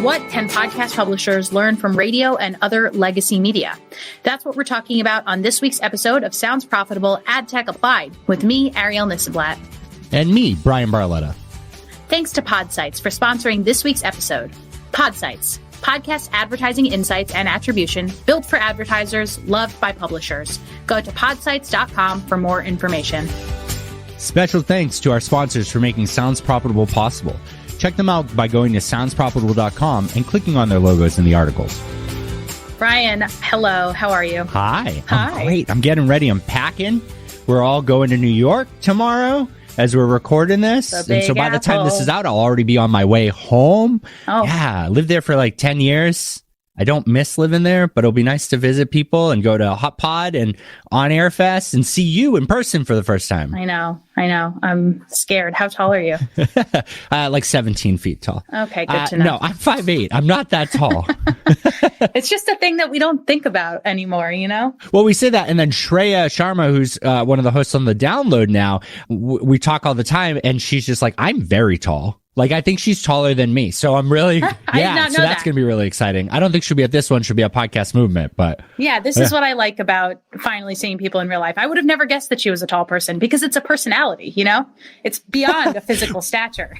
What can podcast publishers learn from radio and other legacy media? That's what we're talking about on this week's episode of Sounds Profitable Ad Tech Applied with me, Arielle Nissenblatt. And me, Bryan Barletta. Thanks to Podsights for sponsoring this week's episode. Podsights, podcast advertising insights and attribution built for advertisers, loved by publishers. Go to podsights.com for more information. Special thanks to our sponsors for making Sounds Profitable possible. Check them out by going to soundsprofitable.com and clicking on their logos in the articles. Bryan, hello. How are you? Hi. Hi. I'm great. I'm getting ready. I'm packing. We're all going to New York tomorrow as we're recording this. And so by the time this is out, I'll already be on my way home. Oh. Yeah. I lived there for like 10 years. I don't miss living there, but it'll be nice to visit people and go to Hot Pod and On Air Fest and see you in person for the first time. I know. I'm scared. How tall are you? Like 17 feet tall. Okay, good to know. No, I'm 5'8". I'm not that tall. It's just a thing that we don't think about anymore, you know? Well, we say that. And then Shreya Sharma, who's one of the hosts on The Download now, we talk all the time. And she's just like, I'm very tall. Like, I think she's taller than me. So I'm really, I did not know so that's going to be really exciting. I don't think she'll be at this one. She'll be at Podcast Movement, but. Yeah, this is what I like about finally seeing people in real life. I would have never guessed that she was a tall person because it's a personality, you know? It's beyond a physical stature.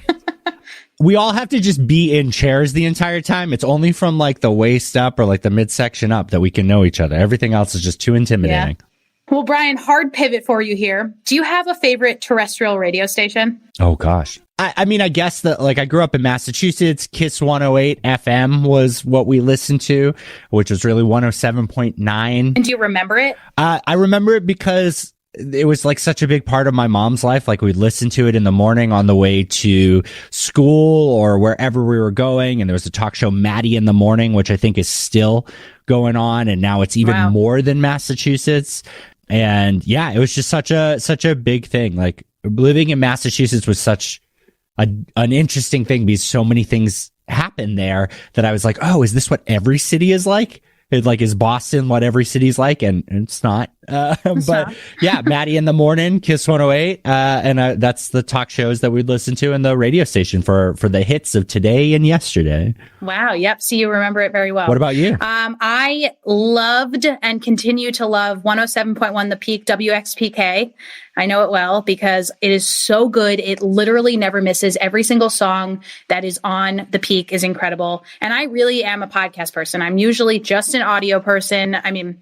We all have to just be in chairs the entire time. It's only from like the waist up or like the midsection up that we can know each other. Everything else is just too intimidating. Yeah. Well, Bryan, hard pivot for you here. Do you have a favorite terrestrial radio station? Oh, gosh. I mean, I guess that like I grew up in Massachusetts. Kiss 108 FM was what we listened to, which was really 107.9. And do you remember it? I remember it because it was like such a big part of my mom's life. Like we'd listen to it in the morning on the way to school or wherever we were going. And there was a talk show, Maddie in the Morning, which I think is still going on. And now it's even more than Massachusetts. And yeah, it was just such a big thing. Like living in Massachusetts was such an interesting thing because so many things happen there that I was like, oh, is this what every city is like? Is Boston what every city's like? And it's not. But yeah, Maddie in the Morning, Kiss 108. And that's the talk shows that we'd listen to in the radio station for the hits of today and yesterday. Wow. Yep. So you remember it very well. What about you? I loved and continue to love 107.1 The Peak WXPK. I know it well because it is so good. It literally never misses. Every single song that is on The Peak is incredible. And I really am a podcast person. I'm usually just an audio person. I mean,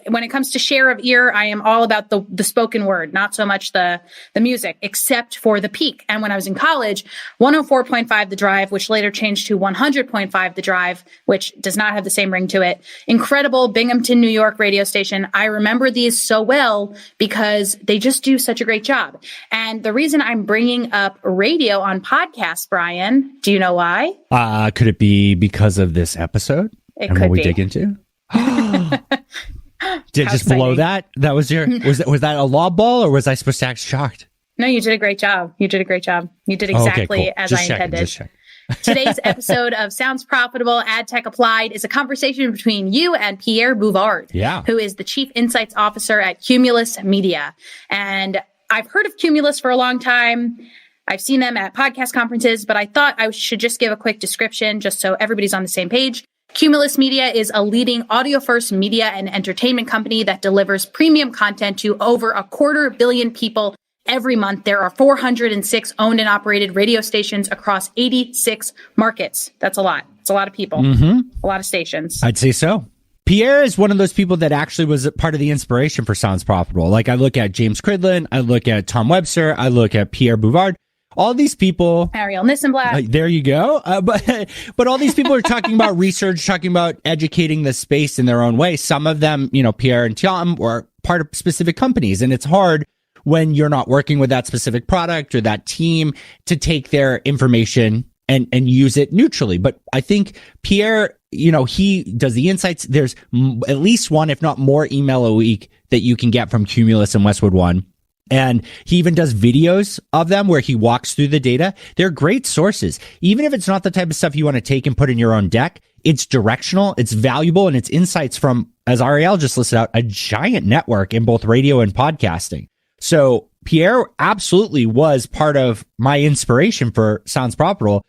when it comes to share of ear, I am all about the spoken word, not so much the music, except for The Peak. And when I was in college, 104.5 The Drive, which later changed to 100.5 The Drive, which does not have the same ring to it. Incredible Binghamton, New York radio station. I remember these so well because they just do such a great job. And the reason I'm bringing up radio on podcasts, Bryan, do you know why? Could it be because of this episode? It and could what we be. dig into? Did it just exciting. blow that? That was was that a lob ball or was I supposed to act shocked? No, you did a great job. You did exactly as I intended. Today's episode of Sounds Profitable Ad Tech Applied is a conversation between you and Pierre Bouvard, who is the Chief Insights Officer at Cumulus Media. And I've heard of Cumulus for a long time. I've seen them at podcast conferences, but I thought I should just give a quick description just so everybody's on the same page. Cumulus Media is a leading audio-first media and entertainment company that delivers premium content to over 250 million people every month. There are 406 owned and operated radio stations across 86 markets. That's a lot. It's a lot of people, a lot of stations. I'd say so. Pierre is one of those people that actually was part of the inspiration for Sounds Profitable. Like I look at James Cridlin, I look at Tom Webster, I look at Pierre Bouvard. All these people, Arielle Nissenblatt. There you go. But all these people are talking about research, talking about educating the space in their own way. Some of them, Pierre and Tom were part of specific companies, and it's hard when you're not working with that specific product or that team to take their information and use it neutrally. But I think Pierre, he does the insights. There's at least one, if not more, email a week that you can get from Cumulus and Westwood One. And he even does videos of them where he walks through the data. They're great sources. Even if it's not the type of stuff you want to take and put in your own deck, it's directional, it's valuable, and it's insights from, as Arielle just listed out, a giant network in both radio and podcasting. So Pierre absolutely was part of my inspiration for Sounds Profitable.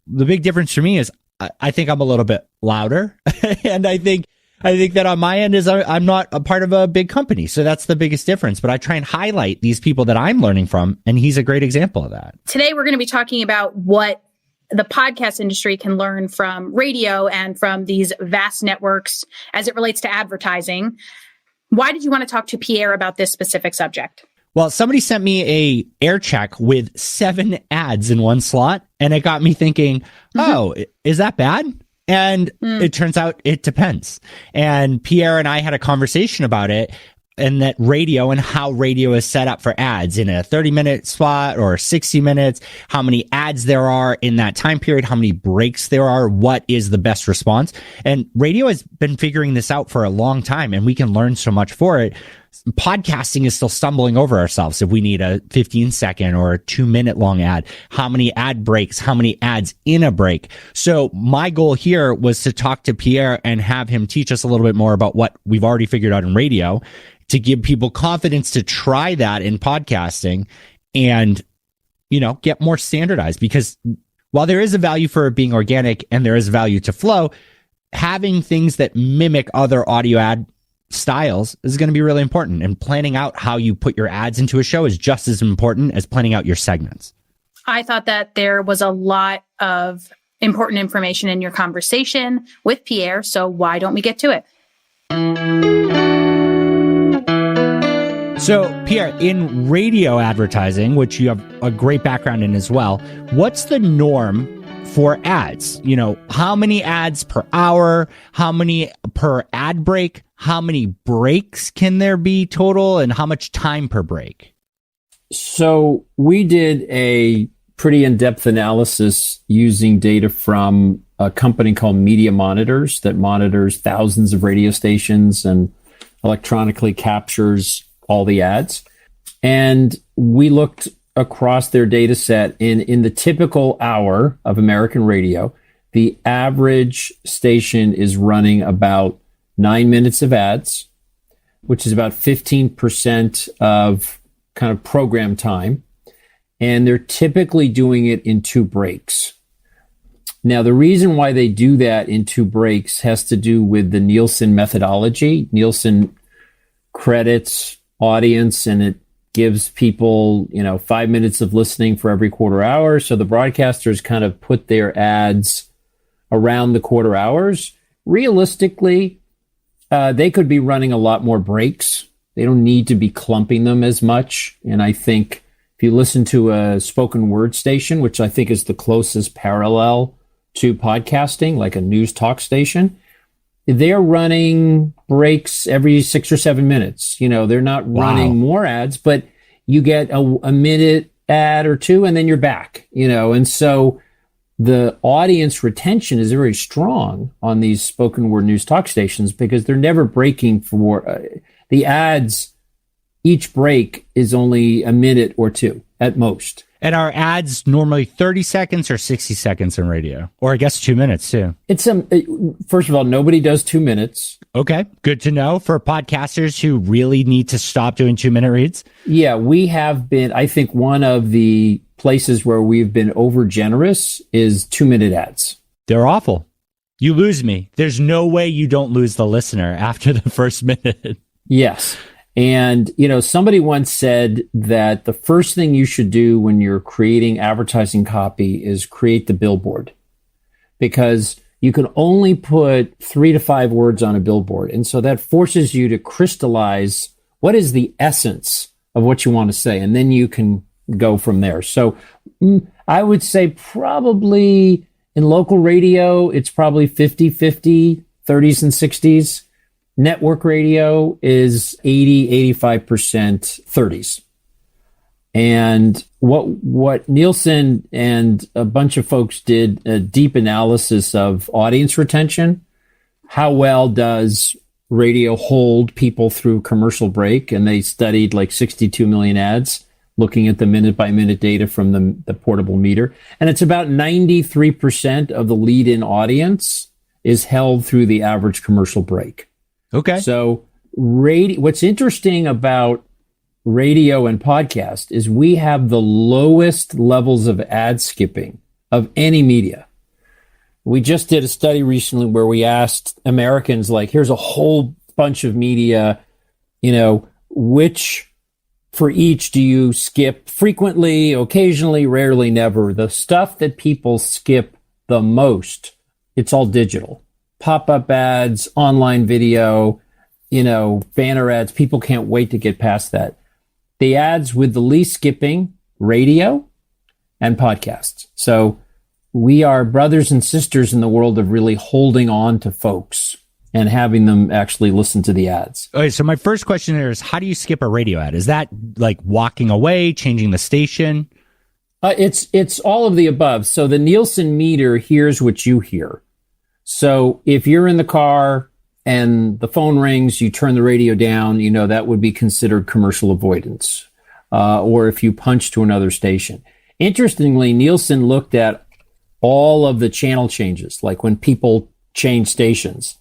The big difference for me is I think I'm a little bit louder. And I think that on my end is I'm not a part of a big company. So that's the biggest difference. But I try and highlight these people that I'm learning from. And he's a great example of that. Today, we're going to be talking about what the podcast industry can learn from radio and from these vast networks as it relates to advertising. Why did you want to talk to Pierre about this specific subject? Well, somebody sent me a air check with 7 ads in one slot, and it got me thinking, oh, is that bad? And it turns out it depends. And Pierre and I had a conversation about it, and that radio and how radio is set up for ads in a 30-minute spot or 60 minutes, how many ads there are in that time period, how many breaks there are, what is the best response. And radio has been figuring this out for a long time, and we can learn so much for it. Podcasting is still stumbling over ourselves. If we need a 15-second or a 2-minute long ad, how many ad breaks, how many ads in a break. So my goal here was to talk to Pierre and have him teach us a little bit more about what we've already figured out in radio, to give people confidence to try that in podcasting and, get more standardized. Because while there is a value for it being organic and there is value to flow, having things that mimic other audio ad styles is going to be really important. And planning out how you put your ads into a show is just as important as planning out your segments. I thought that there was a lot of important information in your conversation with Pierre. So why don't we get to it? So, Pierre, in radio advertising, which you have a great background in as well, what's the norm for ads? How many ads per hour? How many per ad break? How many breaks can there be total? And how much time per break? So we did a pretty in-depth analysis using data from a company called Media Monitors that monitors thousands of radio stations and electronically captures all the ads. And we looked across their data set in the typical hour of American radio, the average station is running about 9 minutes of ads, which is about 15% of kind of program time. And they're typically doing it in 2 breaks. Now, the reason why they do that in 2 breaks has to do with the Nielsen methodology. Nielsen credits audience and it gives people, 5 minutes of listening for every quarter hour. So the broadcasters kind of put their ads around the quarter hours. Realistically, they could be running a lot more breaks. They don't need to be clumping them as much. And I think if you listen to a spoken word station, which I think is the closest parallel to podcasting, like a news talk station, they're running breaks every 6 or 7 minutes. They're not running more ads, but you get a minute ad or 2 and then you're back, and so the audience retention is very strong on these spoken word news talk stations because they're never breaking for the ads. Each break is only a minute or 2 at most. And are ads normally 30 seconds or 60 seconds in radio? Or I guess 2 minutes too. It's first of all, nobody does 2 minutes. Okay. Good to know for podcasters who really need to stop doing 2-minute reads. Yeah, we have been, I think one of the places where we've been over generous is 2-minute ads. They're awful. You lose me. There's no way you don't lose the listener after the first minute. Yes. And, somebody once said that the first thing you should do when you're creating advertising copy is create the billboard, because you can only put 3 to 5 words on a billboard. And so that forces you to crystallize what is the essence of what you want to say. And then you can go from there. So I would say probably in local radio, it's probably 50-50, 30s and 60s. Network radio is 80-85% 30s. And what Nielsen and a bunch of folks did a deep analysis of audience retention. How well does radio hold people through commercial break? And they studied like 62 million ads, looking at the minute by minute data from the portable meter. And it's about 93% of the lead-in audience is held through the average commercial break. Okay. So what's interesting about radio and podcast is we have the lowest levels of ad skipping of any media. We just did a study recently where we asked Americans, like, here's a whole bunch of media, which for each do you skip frequently, occasionally, rarely, never? The stuff that people skip the most, it's all digital. Pop-up ads, online video, banner ads. People can't wait to get past that. The ads with the least skipping, radio and podcasts. So we are brothers and sisters in the world of really holding on to folks and having them actually listen to the ads. Okay, so my first question here is, how do you skip a radio ad? Is that like walking away, changing the station? It's all of the above. So the Nielsen meter hears what you hear. So if you're in the car and the phone rings, you turn the radio down, that would be considered commercial avoidance. Or if you punch to another station. Interestingly, Nielsen looked at all of the channel changes, like when people change stations.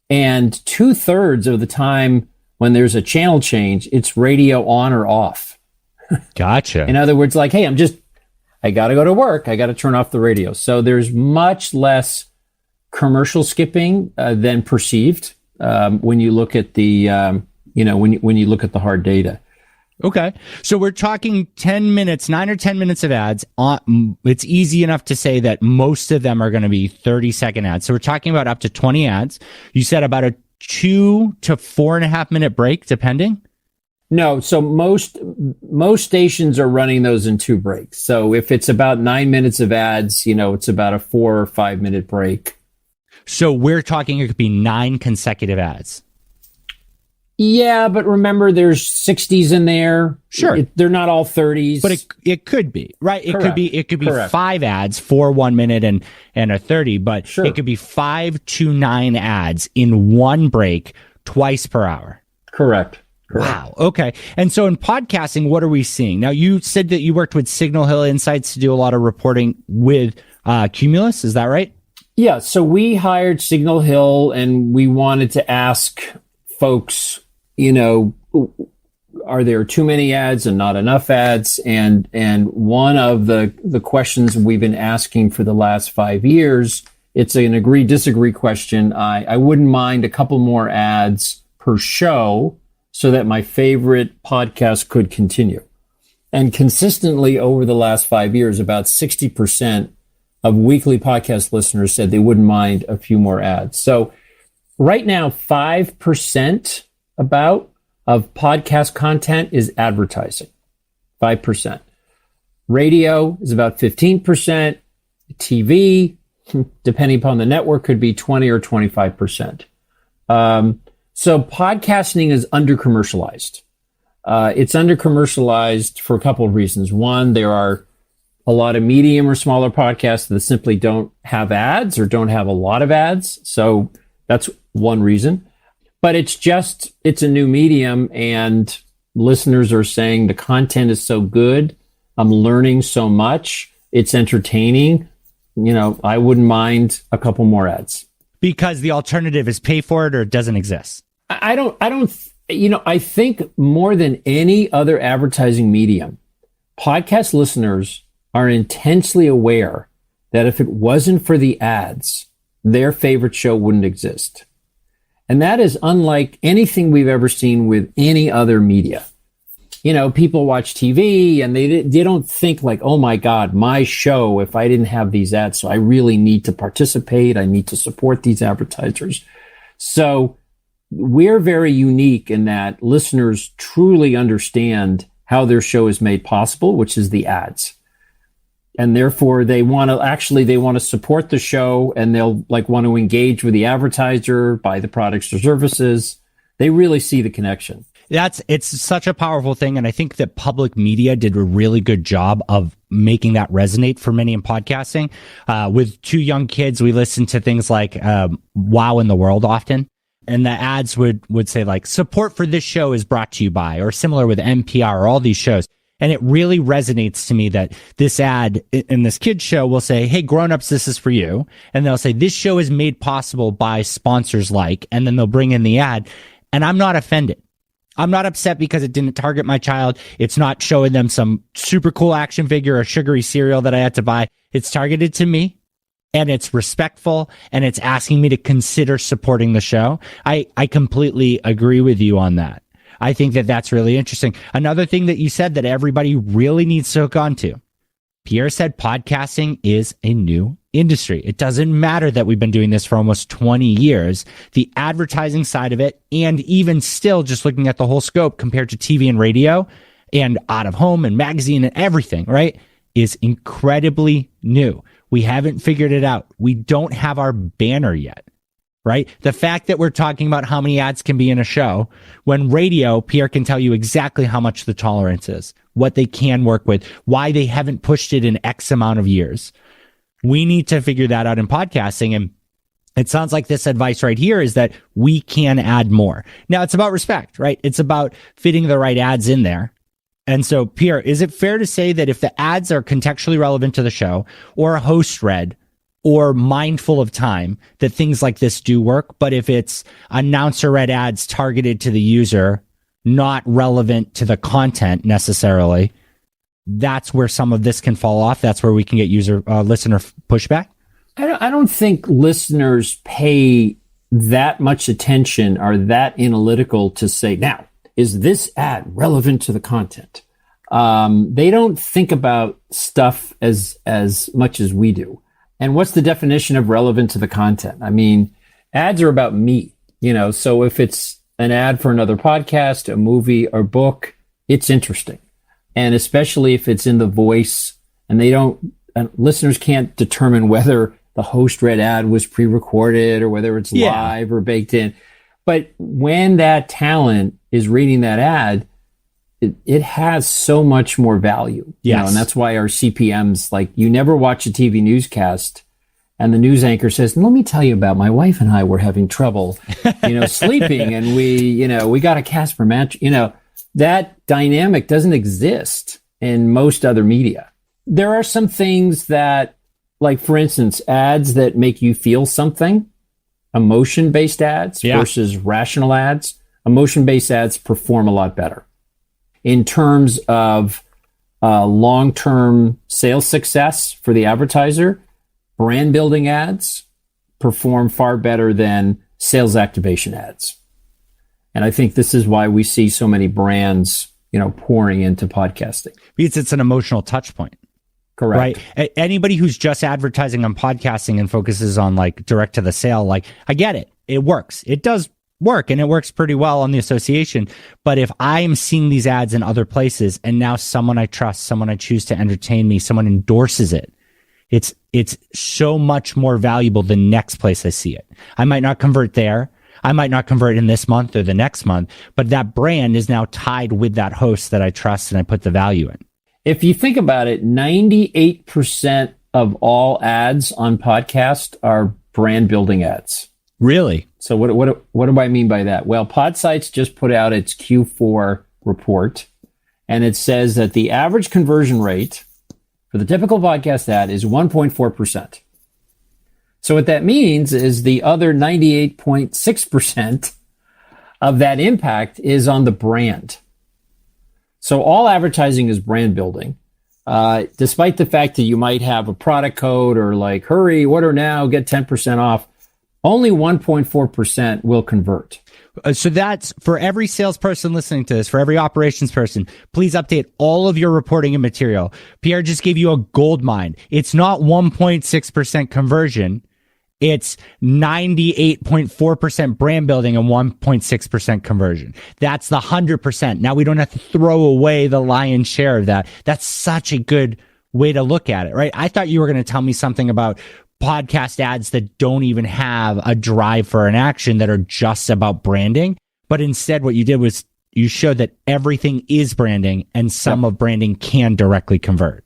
And 2/3 of the time when there's a channel change, it's radio on or off. Gotcha. In other words, like, hey, I got to go to work. I got to turn off the radio. So there's much less commercial skipping than perceived when you look at the, when you look at the hard data. Okay. So we're talking 10 minutes, 9 or 10 minutes of ads. It's easy enough to say that most of them are going to be 30-second ads. So we're talking about up to 20 ads. You said about a 2 to 4.5 minute break, depending? No. So most stations are running those in 2 breaks. So if it's about 9 minutes of ads, it's about a 4 or 5 minute break. So we're talking, it could be 9 consecutive ads. Yeah, but remember, there's 60s in there. Sure, they're not all 30s, but it could be right. It Correct. could be Correct. 5 ads for 1 minute and a 30, but Sure. It could be 5 to 9 ads in one break, twice per hour. Correct. Wow. Okay. And so in podcasting, what are we seeing now? You said that you worked with Signal Hill Insights to do a lot of reporting with Cumulus. Is that right? Yeah. So we hired Signal Hill, and we wanted to ask folks, are there too many ads and not enough ads? And one of the questions we've been asking for the last 5 years, it's an agree, disagree question. I wouldn't mind a couple more ads per show so that my favorite podcast could continue. And consistently over the last 5 years, about 60% of weekly podcast listeners said they wouldn't mind a few more ads. So right now, 5% about of podcast content is advertising. 5%. Radio is about 15%. TV, depending upon the network, could be 20 or 25%. So podcasting is under-commercialized. It's under-commercialized for a couple of reasons. One, there are a lot of medium or smaller podcasts that simply don't have ads or don't have a lot of ads. So that's one reason. But it's a new medium, and listeners are saying the content is so good. I'm learning so much. It's entertaining. I wouldn't mind a couple more ads. Because the alternative is pay for it or it doesn't exist. I think more than any other advertising medium, podcast listeners are intensely aware that if it wasn't for the ads, their favorite show wouldn't exist. And that is unlike anything we've ever seen with any other media. People watch TV and they don't think like, oh my God, my show, if I didn't have these ads, so I really need to participate. I need to support these advertisers. So we're very unique in that listeners truly understand how their show is made possible, which is the ads. And therefore they want to support the show, and they'll want to engage with the advertiser, buy the products or services. They really see the connection. It's such a powerful thing. And I think that public media did a really good job of making that resonate for many in podcasting. With 2 young kids, we listen to things like Wow in the World often. And the ads would say support for this show is brought to you by, or similar with NPR or all these shows. And it really resonates to me that this ad in this kid's show will say, hey, grown-ups, this is for you. And they'll say, this show is made possible by sponsors like, and then they'll bring in the ad. And I'm not offended. I'm not upset because it didn't target my child. It's not showing them some super cool action figure or sugary cereal that I had to buy. It's targeted to me. and it's respectful and it's asking me to consider supporting the show, I completely agree with you on that. I think that that's really interesting. Another thing that you said that everybody really needs to hook onto. Pierre said podcasting is a new industry. It doesn't matter that we've been doing this for almost 20 years. The advertising side of it, and even still just looking at the whole scope compared to TV and radio and out of home and magazine and everything, right, is incredibly new. We haven't figured it out. We don't have our banner yet, right? The fact that we're talking about how many ads can be in a show, when radio, Pierre can tell you exactly how much the tolerance is, what they can work with, why they haven't pushed it in X amount of years. We need to figure that out in podcasting. And it sounds like this advice right here is that we can add more. Now, it's about respect, right? It's about fitting the right ads in there. And so, Pierre, is it fair to say that if the ads are contextually relevant to the show or host read or mindful of time, that things like this do work? But if it's announcer read ads targeted to the user, not relevant to the content necessarily, that's where some of this can fall off. That's where we can get listener pushback. I don't think listeners pay that much attention or that analytical to say, now, is this ad relevant to the content? They don't think about stuff as much as we do. And what's the definition of relevant to the content? I mean, ads are about me, so if it's an ad for another podcast, a movie, or book, it's interesting. And especially if it's in the voice and listeners can't determine whether the host read ad was pre-recorded or whether it's live or baked in. But when that talent is reading that ad, it has so much more value. Yes. And that's why our CPMs, like, you never watch a TV newscast and the news anchor says, let me tell you about my wife and I were having trouble, sleeping, and we got a Casper match. That dynamic doesn't exist in most other media. There are some things that, like, for instance, ads that make you feel something, emotion-based ads versus rational ads. Emotion-based ads perform a lot better. In terms of long-term sales success for the advertiser, brand-building ads perform far better than sales activation ads. And I think this is why we see so many brands, pouring into podcasting. Because it's an emotional touch point. Correct. Right. Anybody who's just advertising on podcasting and focuses on like direct to the sale, like, I get it. It works. It does work, and it works pretty well on the association. But if I'm seeing these ads in other places and now someone I trust, someone I choose to entertain me, someone endorses it, it's so much more valuable the next place I see it. I might not convert there. I might not convert in this month or the next month, but that brand is now tied with that host that I trust and I put the value in. If you think about it, 98% of all ads on podcast are brand building ads. Really? So what do I mean by that? Well, PodSites just put out its Q4 report, and it says that the average conversion rate for the typical podcast ad is 1.4%. So what that means is the other 98.6% of that impact is on the brand. So all advertising is brand building, despite the fact that you might have a product code or like, hurry, order now, get 10% off. Only 1.4% will convert. So that's for every salesperson listening to this, for every operations person, please update all of your reporting and material. Pierre just gave you a gold mine. It's not 1.6% conversion. It's 98.4% brand building and 1.6% conversion. That's the 100%. Now we don't have to throw away the lion's share of that. That's such a good way to look at it, right? I thought you were going to tell me something about podcast ads that don't even have a drive for an action, that are just about branding. But instead, what you did was you showed that everything is branding and some of branding can directly convert.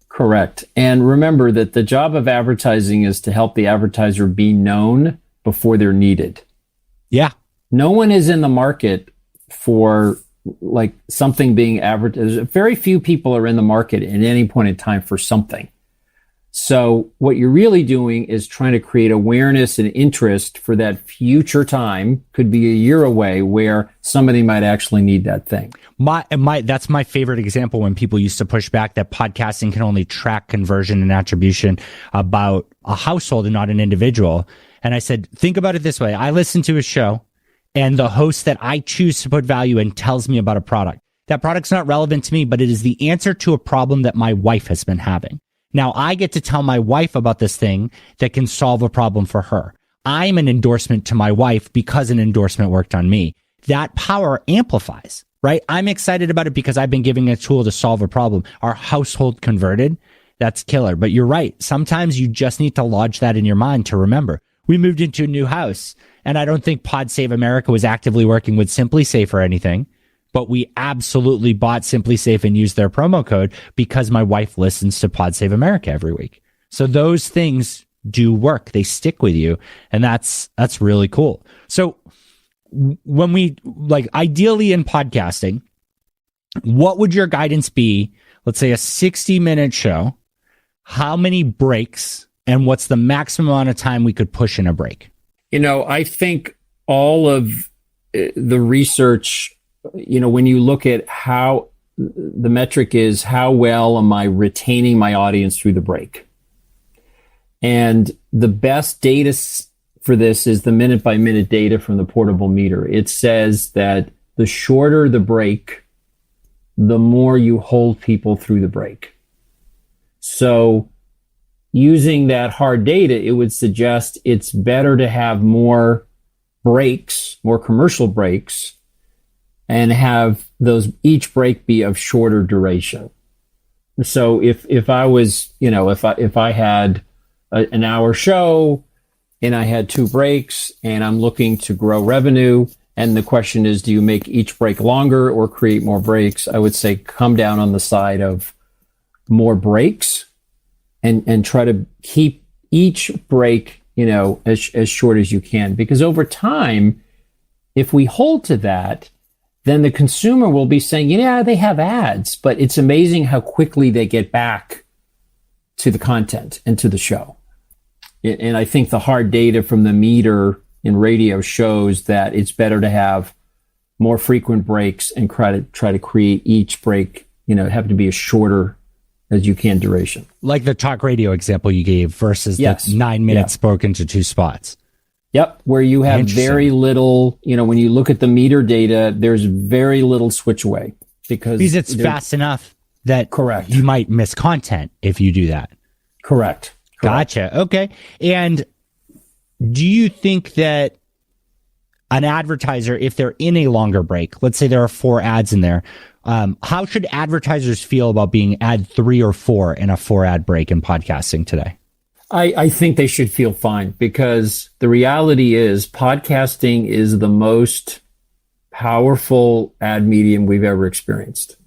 Correct. And remember that the job of advertising is to help the advertiser be known before they're needed. Yeah. No one is in the market for like something being advertised. Very few people are in the market at any point in time for something. So what you're really doing is trying to create awareness and interest for that future time, could be a year away, where somebody might actually need that thing. That's my favorite example, when people used to push back that podcasting can only track conversion and attribution about a household and not an individual. And I said, think about it this way. I listen to a show, and the host that I choose to put value in tells me about a product. That product's not relevant to me, but it is the answer to a problem that my wife has been having. Now I get to tell my wife about this thing that can solve a problem for her. I'm an endorsement to my wife because an endorsement worked on me. That power amplifies, right? I'm excited about it because I've been giving a tool to solve a problem. Our household converted. That's killer. But you're right. Sometimes you just need to lodge that in your mind to remember. We moved into a new house, and I don't think Pod Save America was actively working with Simply Safe or anything. But we absolutely bought Simply Safe and used their promo code because my wife listens to Pod Save America every week. So those things do work. They stick with you. And that's really cool. So when we, like, ideally in podcasting, what would your guidance be? Let's say a 60-minute show. How many breaks, and what's the maximum amount of time we could push in a break? I think all of the research, when you look at how the metric is, how well am I retaining my audience through the break? And the best data for this is the minute by minute data from the portable meter. It says that the shorter the break, the more you hold people through the break. So using that hard data, it would suggest it's better to have more breaks, more commercial breaks, and have those, each break be of shorter duration. So if I was, if I had an hour show and I had 2 breaks and I'm looking to grow revenue, and the question is, do you make each break longer or create more breaks? I would say come down on the side of more breaks and try to keep each break, as short as you can. Because over time, if we hold to that, then the consumer will be saying, yeah, they have ads, but it's amazing how quickly they get back to the content and to the show. And I think the hard data from the meter in radio shows that it's better to have more frequent breaks and try to create each break, have to be as shorter as you can duration. Like the talk radio example you gave versus the 9 minutes broken into 2 spots. Yep, where you have very little, when you look at the meter data, there's very little switch away because it's fast enough that you might miss content if you do that. Correct. Gotcha. Okay. And do you think that an advertiser, if they're in a longer break, let's say there are 4 ads in there, how should advertisers feel about being ad 3 or 4 in a 4-ad break in podcasting today? I think they should feel fine, because the reality is podcasting is the most powerful ad medium we've ever experienced.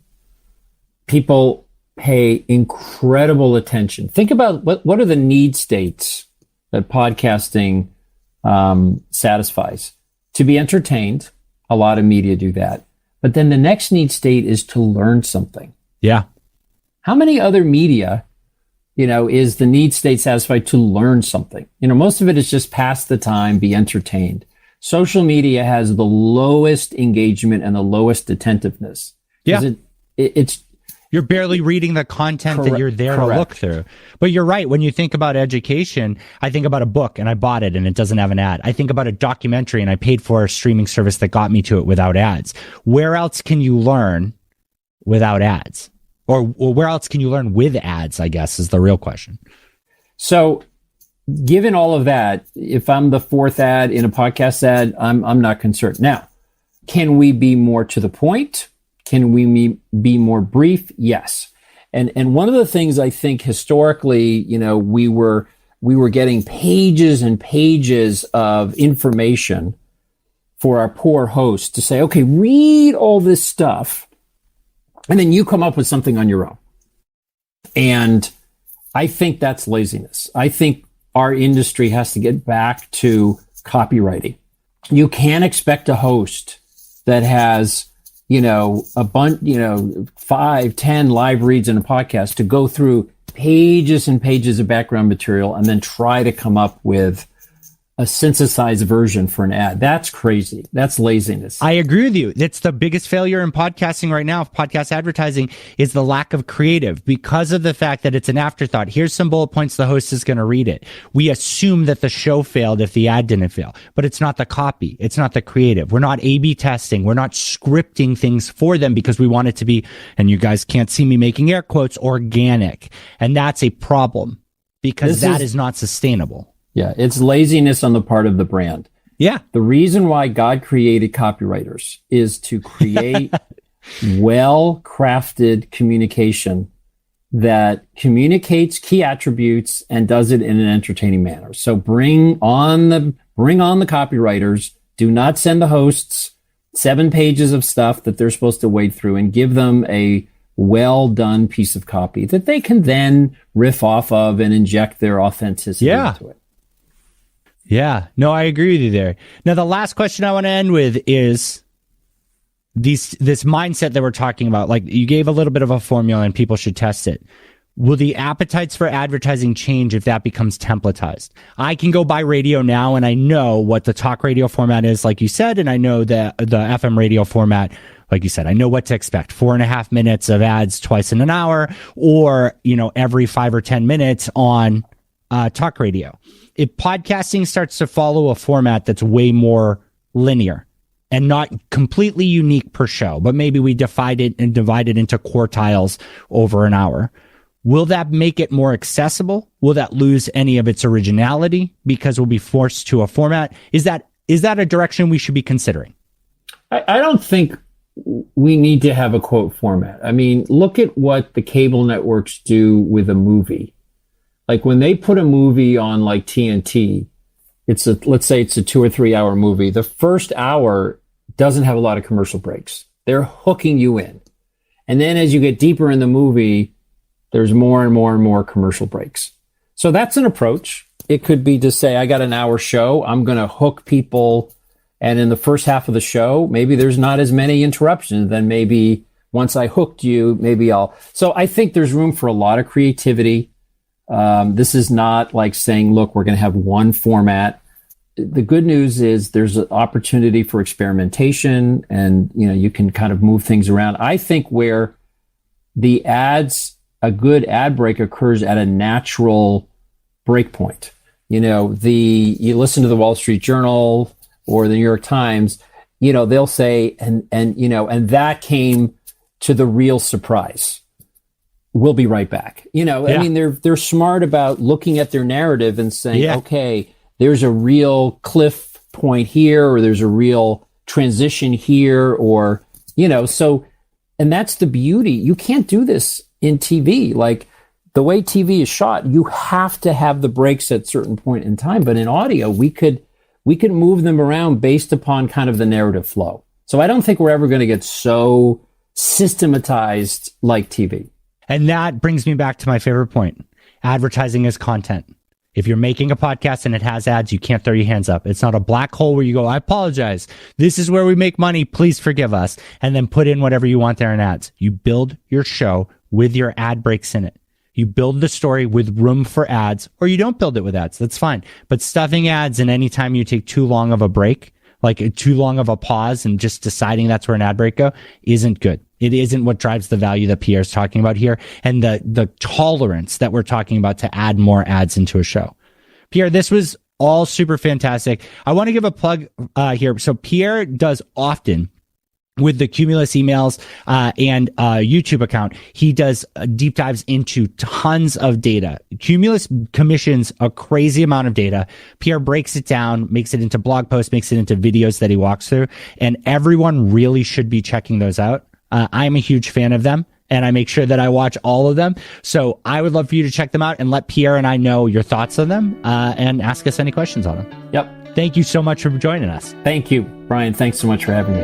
People pay incredible attention. Think about what are the need states that podcasting satisfies. To be entertained, a lot of media do that. But then the next need state is to learn something. Yeah. How many other media is the need state satisfied to learn something? Most of it is just pass the time, be entertained. Social media has the lowest engagement and the lowest attentiveness. Yeah. It's you're barely reading the content that you're there to look through. But you're right. When you think about education, I think about a book and I bought it and it doesn't have an ad. I think about a documentary and I paid for a streaming service that got me to it without ads. Where else can you learn without ads? Or where else can you learn with ads, I guess, is the real question. So given all of that, if I'm the 4th ad in a podcast ad, I'm not concerned. Now, can we be more to the point? Can we be more brief? Yes. And one of the things I think historically, we were getting pages and pages of information for our poor host to say, okay, read all this stuff, and then you come up with something on your own. And I think that's laziness. I think our industry has to get back to copywriting. You can't expect a host that has, a bunch, 5, 10 live reads in a podcast to go through pages and pages of background material and then try to come up with a synthesized version for an ad. That's crazy. That's laziness. I agree with you. That's the biggest failure in podcasting right now, podcast advertising, is the lack of creative because of the fact that it's an afterthought. Here's some bullet points. The host is going to read it. We assume that the show failed if the ad didn't fail, but it's not the copy. It's not the creative. We're not A/B testing. We're not scripting things for them because we want it to be, and you guys can't see me making air quotes, organic. And that's a problem because that is not sustainable. Yeah, it's laziness on the part of the brand. Yeah. The reason why God created copywriters is to create well-crafted communication that communicates key attributes and does it in an entertaining manner. So bring on the copywriters. Do not send the hosts 7 pages of stuff that they're supposed to wade through, and give them a well-done piece of copy that they can then riff off of and inject their authenticity into it. Yeah, no, I agree with you there. Now, the last question I want to end with is this mindset that we're talking about. Like, you gave a little bit of a formula and people should test it. Will the appetites for advertising change if that becomes templatized? I can go buy radio now and I know what the talk radio format is, like you said, and I know the FM radio format, like you said. I know what to expect. 4.5 minutes of ads twice in an hour, or, every 5 or 10 minutes on talk radio. If podcasting starts to follow a format that's way more linear and not completely unique per show, but maybe we divide it into quartiles over an hour, will that make it more accessible? Will that lose any of its originality because we'll be forced to a format? Is that a direction we should be considering? I don't think we need to have a quote format. I mean, look at what the cable networks do with a movie. Like when they put a movie on like TNT, let's say it's a 2 or 3 hour movie. The first hour doesn't have a lot of commercial breaks. They're hooking you in. And then as you get deeper in the movie, there's more and more and more commercial breaks. So that's an approach. It could be to say, I got an hour show. I'm going to hook people. And in the first half of the show, maybe there's not as many interruptions. Then maybe once I hooked you, So I think there's room for a lot of creativity. This is not like saying, look, we're going to have one format. The good news is there's an opportunity for experimentation, and, you can kind of move things around. I think where a good ad break occurs at a natural break point. You listen to the Wall Street Journal or the New York Times, they'll say, and that came to the real surprise. We'll be right back. I mean, they're smart about looking at their narrative and saying, okay, there's a real cliff point here, or there's a real transition here, or, and that's the beauty. You can't do this in TV. Like the way TV is shot, you have to have the breaks at a certain point in time. But in audio, we could move them around based upon kind of the narrative flow. So I don't think we're ever going to get so systematized like TV. And that brings me back to my favorite point. Advertising is content. If you're making a podcast and it has ads, you can't throw your hands up. It's not a black hole where you go, I apologize. This is where we make money. Please forgive us. And then put in whatever you want there in ads. You build your show with your ad breaks in it. You build the story with room for ads, or you don't build it with ads. That's fine. But stuffing ads in any time you take too long of a break, like too long of a pause and just deciding that's where an ad break go, isn't good. It isn't what drives the value that Pierre's talking about here, and the tolerance that we're talking about to add more ads into a show. Pierre, this was all super fantastic. I want to give a plug here. So Pierre does often, with the Cumulus emails and YouTube account, he does deep dives into tons of data. Cumulus commissions a crazy amount of data. Pierre breaks it down, makes it into blog posts, makes it into videos that he walks through, and everyone really should be checking those out. I'm a huge fan of them, and I make sure that I watch all of them. So I would love for you to check them out and let Pierre and I know your thoughts on them and ask us any questions on them. Yep. Thank you so much for joining us. Thank you, Bryan. Thanks so much for having me.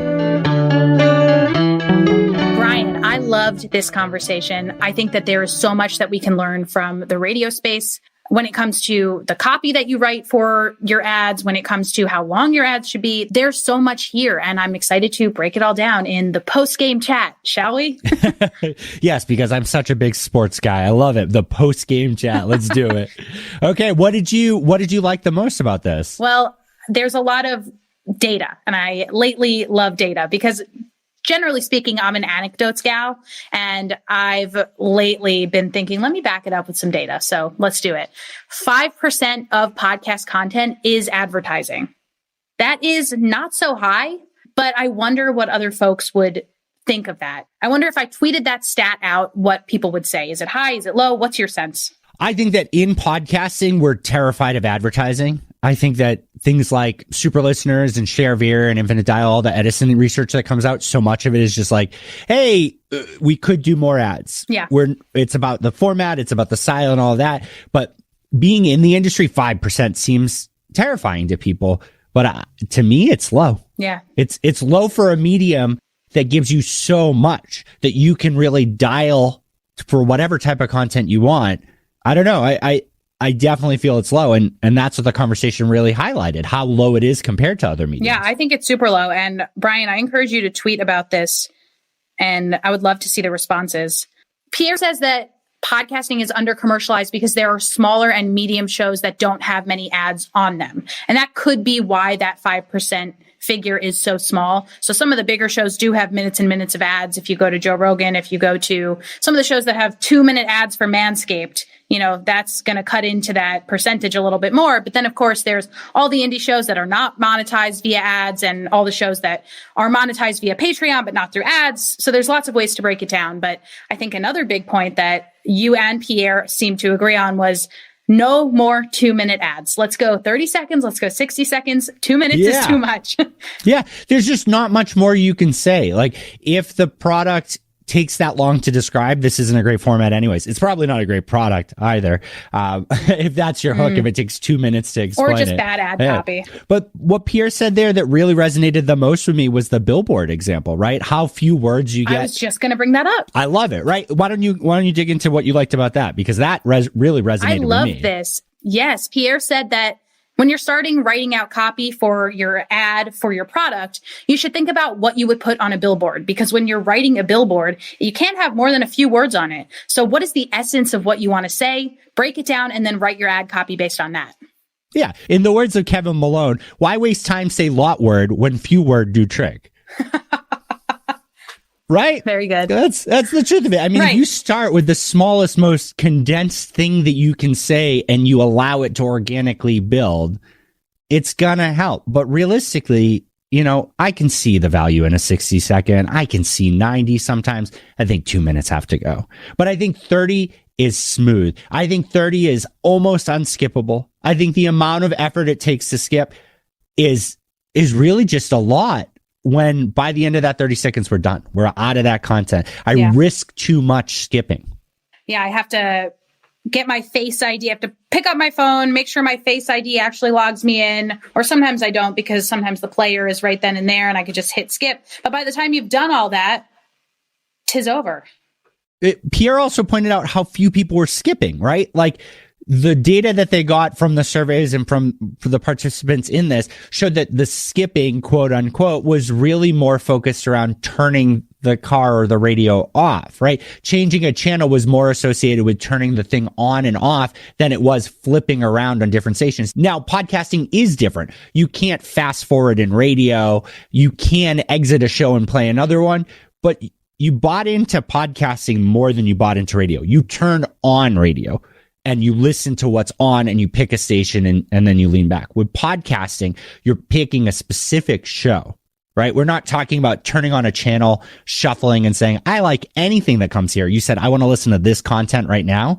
Bryan, I loved this conversation. I think that there is so much that we can learn from the radio space. when it comes to the copy that you write for your ads, when it comes to how long your ads should be. There's so much here, and I'm excited to break it all down in the post-game chat, shall we? Yes, because I'm such a big sports guy. I love it. The post-game chat. Let's do it. Okay, what did you like the most about this? Well, there's a lot of data, and I lately love data because generally speaking, I'm an anecdotes gal, and I've lately been thinking, let me back it up with some data. So let's do it. 5% of podcast content is advertising. That is not so high, but I wonder what other folks would think of that. I wonder if I tweeted that stat out, what people would say. Is it high? Is it low? What's your sense? I think that in podcasting, we're terrified of advertising. I think that things like super listeners and ShareVeer and Infinite Dial, all the Edison research that comes out, so much of it is just like, hey, we could do more ads. Yeah. It's about the format, it's about the style and all that. But being in the industry, 5% seems terrifying to people. But to me, it's low. Yeah. It's low for a medium that gives you so much that you can really dial for whatever type of content you want. I don't know. I definitely feel it's low. And that's what the conversation really highlighted, how low it is compared to other mediums. Yeah, I think it's super low. And Bryan, I encourage you to tweet about this, and I would love to see the responses. Pierre says that podcasting is under commercialized because there are smaller and medium shows that don't have many ads on them. And that could be why that 5% figure is so small. So some of the bigger shows do have minutes and minutes of ads. If you go to Joe Rogan, if you go to some of the shows that have 2-minute ads for Manscaped, that's going to cut into that percentage a little bit more. But then, of course, there's all the indie shows that are not monetized via ads and all the shows that are monetized via Patreon, but not through ads. So there's lots of ways to break it down. But I think another big point that you and Pierre seem to agree on was no more 2-minute ads. Let's go 30 seconds. Let's go 60 seconds. 2 minutes is too much. Yeah. There's just not much more you can say. Like, if the product takes that long to describe, this isn't a great format anyways. It's probably not a great product either. If that's your hook, if it takes 2 minutes to explain it. Or just bad ad copy. But what Pierre said there that really resonated the most with me was the billboard example, right? How few words you get. I was just going to bring that up. I love it, right? Why don't you dig into what you liked about that? Because that really resonated with me. I love this. Yes. Pierre said that when you're starting writing out copy for your ad for your product, you should think about what you would put on a billboard, because when you're writing a billboard, you can't have more than a few words on it. So what is the essence of what you want to say? Break it down and then write your ad copy based on that. Yeah. In the words of Kevin Malone, why waste time say lot word when few word do trick? Right? Very good. That's the truth of it. I mean, right. If you start with the smallest, most condensed thing that you can say and you allow it to organically build, it's gonna help. But realistically, I can see the value in a 60-second. I can see 90 sometimes. I think 2 minutes have to go. But I think 30 is smooth. I think 30 is almost unskippable. I think the amount of effort it takes to skip is really just a lot. When by the end of that 30 seconds, we're done. We're out of that content. I risk too much skipping. Yeah, I have to get my Face ID. I have to pick up my phone, make sure my Face ID actually logs me in. Or sometimes I don't, because sometimes the player is right then and there and I could just hit skip. But by the time you've done all that, 'tis over. Pierre also pointed out how few people were skipping, right? Like, the data that they got from the surveys and from the participants in this showed that the skipping, quote unquote, was really more focused around turning the car or the radio off, right? Changing a channel was more associated with turning the thing on and off than it was flipping around on different stations. Now, podcasting is different. You can't fast forward in radio. You can exit a show and play another one, but you bought into podcasting more than you bought into radio. You turn on radio and you listen to what's on and you pick a station and then you lean back. With podcasting, you're picking a specific show, right? We're not talking about turning on a channel, shuffling and saying, I like anything that comes here. You said, I want to listen to this content right now.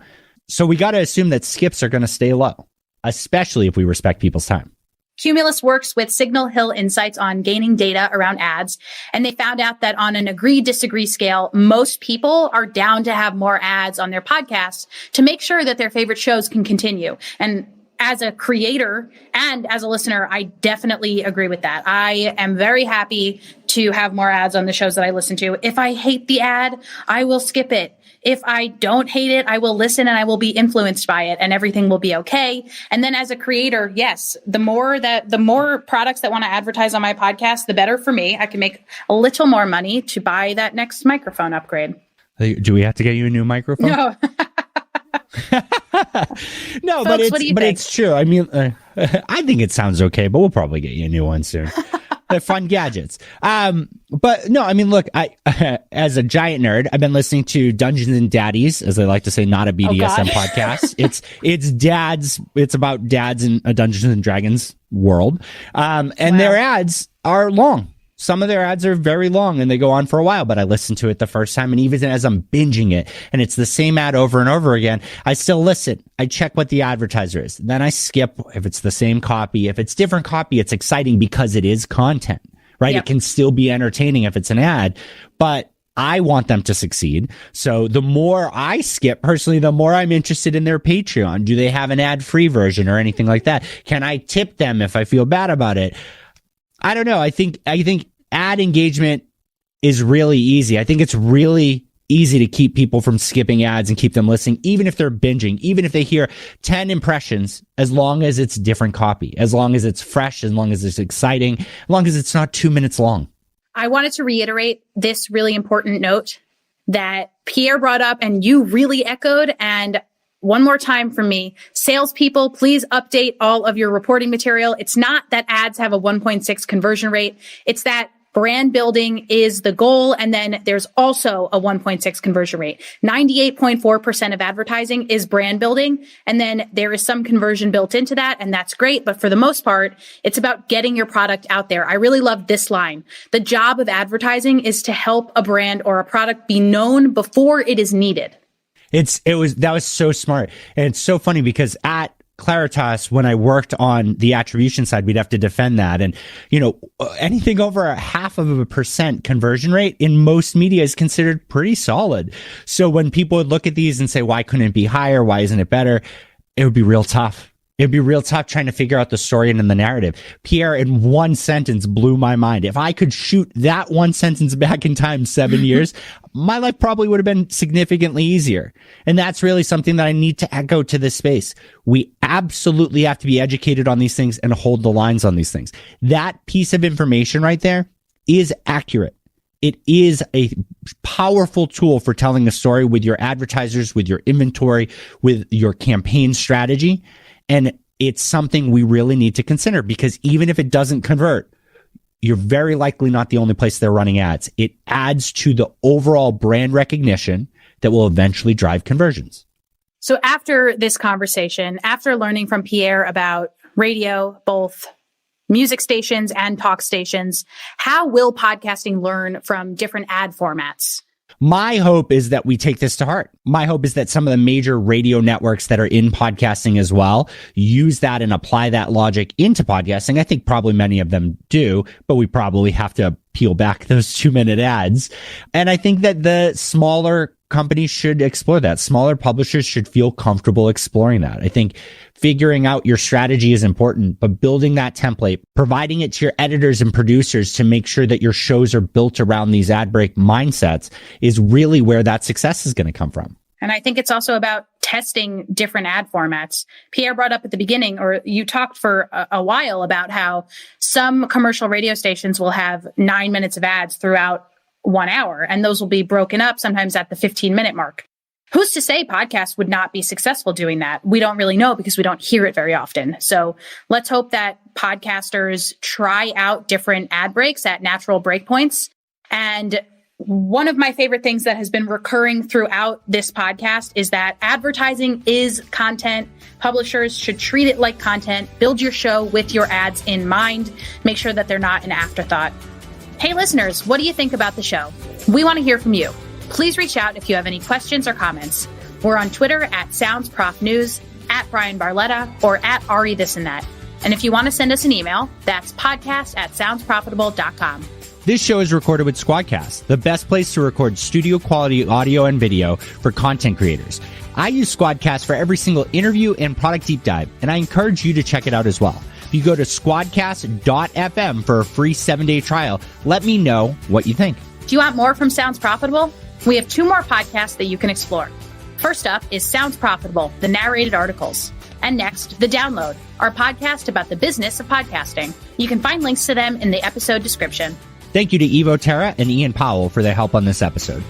So we got to assume that skips are going to stay low, especially if we respect people's time. Cumulus works with Signal Hill Insights on gaining data around ads, and they found out that on an agree-disagree scale, most people are down to have more ads on their podcasts to make sure that their favorite shows can continue. And as a creator and as a listener, I definitely agree with that. I am very happy to have more ads on the shows that I listen to. If I hate the ad, I will skip it. If I don't hate it, I will listen and I will be influenced by it and everything will be okay. And then as a creator, yes, the more products that want to advertise on my podcast, the better for me. I can make a little more money to buy that next microphone upgrade. Do we have to get you a new microphone? No. No, Folks, but it's true. I mean, I think it sounds okay, but we'll probably get you a new one soon. They're fun gadgets. But no, I mean, look, I as a giant nerd, I've been listening to Dungeons and Daddies, as I like to say, not a BDSM podcast. It's about dads in a Dungeons and Dragons world. And their ads are long. Some of their ads are very long and they go on for a while, but I listened to it the first time. And even as I'm binging it and it's the same ad over and over again, I still listen. I check what the advertiser is. Then I skip if it's the same copy. If it's different copy, it's exciting because it is content, right? Yep. It can still be entertaining if it's an ad, but I want them to succeed. So the more I skip personally, the more I'm interested in their Patreon. Do they have an ad-free version or anything like that? Can I tip them if I feel bad about it? I don't know. I think ad engagement is really easy. I think it's really easy to keep people from skipping ads and keep them listening, even if they're binging, even if they hear 10 impressions, as long as it's different copy, as long as it's fresh, as long as it's exciting, as long as it's not 2 minutes long. I wanted to reiterate this really important note that Pierre brought up and you really echoed. And one more time from me, salespeople, please update all of your reporting material. It's not that ads have a 1.6 conversion rate. It's that brand building is the goal. And then there's also a 1.6 conversion rate. 98.4% of advertising is brand building. And then there is some conversion built into that. And that's great. But for the most part, it's about getting your product out there. I really love this line. The job of advertising is to help a brand or a product be known before it is needed. That was so smart. And it's so funny because at Claritas, when I worked on the attribution side, we'd have to defend that. And, anything over a 0.5% conversion rate in most media is considered pretty solid. So when people would look at these and say, why couldn't it be higher? Why isn't it better? It would be real tough. It'd be real tough trying to figure out the story and the narrative. Pierre, in one sentence, blew my mind. If I could shoot that one sentence back in time 7 years, my life probably would have been significantly easier. And that's really something that I need to echo to this space. We absolutely have to be educated on these things and hold the lines on these things. That piece of information right there is accurate. It is a powerful tool for telling a story with your advertisers, with your inventory, with your campaign strategy. And it's something we really need to consider because even if it doesn't convert, you're very likely not the only place they're running ads. It adds to the overall brand recognition that will eventually drive conversions. So after this conversation, after learning from Pierre about radio, both music stations and talk stations, how will podcasting learn from different ad formats? My hope is that we take this to heart. My hope is that some of the major radio networks that are in podcasting as well use that and apply that logic into podcasting. I think probably many of them do, but we probably have to peel back those 2-minute ads. And I think that the smaller companies should explore that. Smaller publishers should feel comfortable exploring that. I think figuring out your strategy is important, but building that template, providing it to your editors and producers to make sure that your shows are built around these ad break mindsets is really where that success is going to come from. And I think it's also about testing different ad formats. Pierre brought up at the beginning, or you talked for a while about how some commercial radio stations will have 9 minutes of ads throughout 1 hour, and those will be broken up sometimes at the 15-minute mark. Who's to say podcasts would not be successful doing that? We don't really know because we don't hear it very often. So let's hope that podcasters try out different ad breaks at natural breakpoints. And one of my favorite things that has been recurring throughout this podcast is that advertising is content. Publishers should treat it like content. Build your show with your ads in mind. Make sure that they're not an afterthought. Hey, listeners, what do you think about the show? We want to hear from you. Please reach out if you have any questions or comments. We're on Twitter at SoundsProfNews, at Bryan Barletta, or at Ari This and That. And if you want to send us an email, that's podcast@soundsprofitable.com. This show is recorded with Squadcast, the best place to record studio quality audio and video for content creators. I use Squadcast for every single interview and product deep dive, and I encourage you to check it out as well. If you go to squadcast.fm for a free 7-day trial, let me know what you think. Do you want more from Sounds Profitable? We have 2 more podcasts that you can explore. First up is Sounds Profitable, the narrated articles. And next, The Download, our podcast about the business of podcasting. You can find links to them in the episode description. Thank you to Evo Terra and Ian Powell for their help on this episode.